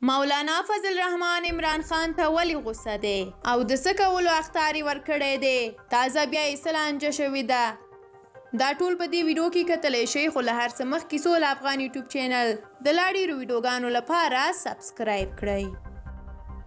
مولانا فضل الرحمن عمران خان ته ولې غوسه دی او د څه کولو اخطار یې ورکړی دی؟ تازه بیا یې څه لانجه شوې ده؟ دا ټول په دې ویډیو کې کتلی شئ، خو له هر څه مخکې سوله افغان یوټیوب چینل د لا ډېرو ویډیوګانو لپاره سبسکرایب کړئ.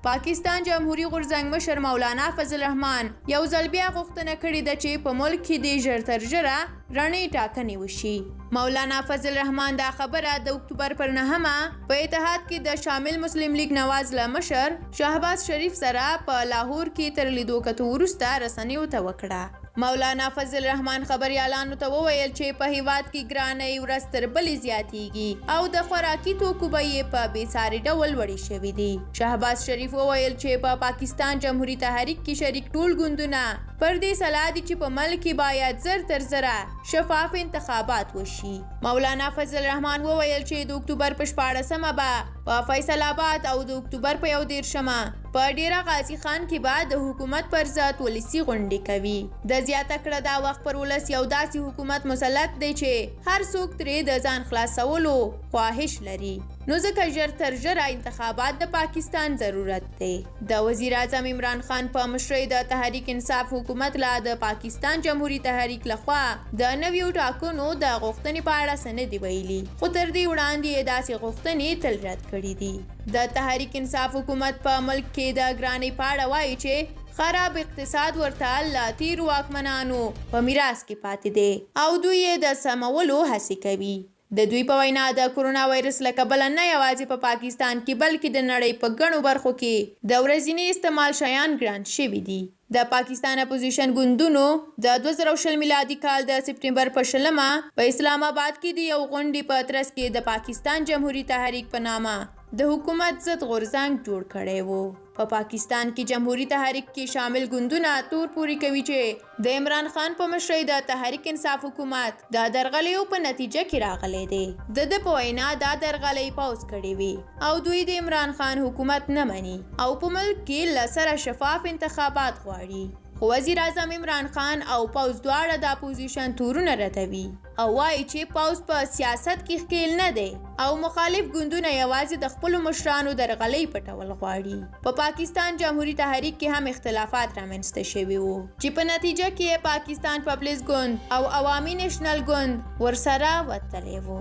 پاکستان جمهوریت غورځنګ مشر مولانا فضل الرحمن یو ځل بیا غوښتنه کړې ده چې په ملک کې د ژر تر ژره رڼې ټاکنې وشي. مولانا فضل الرحمن دا خبره د اکتوبر پر 9مه په اتحاد کې د شامل مسلم لیگ نواز له مشر شهباز شریف سره په لاهور کې تر لیدو کتو وروسته رسنیو ته وکړه. مولانا فضل الرحمن خبریالانو ته وویل چې په هیواد کې ګرانۍ ورځ تر بلې زیاتیږي او د خوراکي توکو بیې په بېساري ډول لوړې شوي دي. شهباز شریف وویل چې په پاکستان جمهوریت تحریک کې شریک ټول ګوندونه پر دې سلا دي چې په ملک کې باید زر تر زره شفاف انتخابات وشي. مولانا فضل الرحمن وویل چې د اکتوبر په 14مه به په فیصل آباد او د اکتوبر په 21مه په ډیره غازی خان کې به د حکومت پر ضد ولسي غونډې کوي. د زیاته کړه دا وخت پر ولس یو داسې حکومت مسلط دی چې هر څوک ترې د ځان خلاصولو خواهش لري، نو ځکه ژر تر ژره انتخابات د پاکستان ضرورت دی. د وزیر اعظم عمران خان په مشرۍ د تحریک انصاف حکومت لا د پاکستان جمهوریت تحریک لخوا د نویو ټاکنو د غوښتنې په اړه څه نه دي ویلي، خو تر دې وړاندې یې داسې غوښتنې تل رد کړي دي. د تحریک انصاف حکومت په ملک کې د ګرانۍ په اړه وایي چې خراب اقتصاد ورته له تیرو واکمنانو په میراث کې پاتې دی او دوی یې د سمولو هڅې کوي. د دوی په وینا د کورونا وایرس له کبله نه یوازې په پاکستان کې بلکې د نړۍ په ګڼو برخو کې د ورځني استعمال شیان ګران شوي دي. د پاکستان اپوزیشن ګوندونو د 2020 میلادي کال د سپټمبر په 20مه په اسلام آباد کې د یو غونډې په ترڅ کې د پاکستان جمهوریت تحریک په نامه د حکومت ضد غورځنګ جوړ کړی و. په پاکستان کې جمهوریت تحریک کې شامل ګوندونه تور پوري کوي چې د عمران خان په مشرۍ د تحریک انصاف حکومت د درغلیو په نتیجه کې راغلی دی. د په وینا دا درغلۍ پوز کړې وي او دوی د عمران خان حکومت نه مني او په ملک کې له سره شفاف انتخابات غواړي. خو وزیر اعظم عمران خان او پوز دواړه د اپوزیشن تورونه ردوي او وایي چې پوز په سیاست کې ښکیل نه دی او مخالف ګوندونه یوازې د خپلو مشرانو درغلۍ پټول غواړي. په پاکستان جمهوریت تحریک کې هم اختلافات رامنځته شوي وو چې په نتیجه کې پاکستان پبلز ګوند او عوامي نیشنل ګوند ورسره وتلی وو.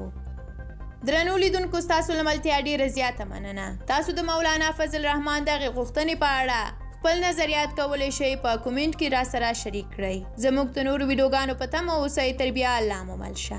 درنو لیدونکو، ستاسو له ملتیا ډېره زیاته مننه. تاسو د مولانا فضل الرحمن دغې غوښتنې په اړه خپل نظریات کولی شئ په کومنټ کې را سره شریک کړئ. زموږ د نورو ویډیوګانو په تمه اوسئ. تر بیا الله مو مل شه.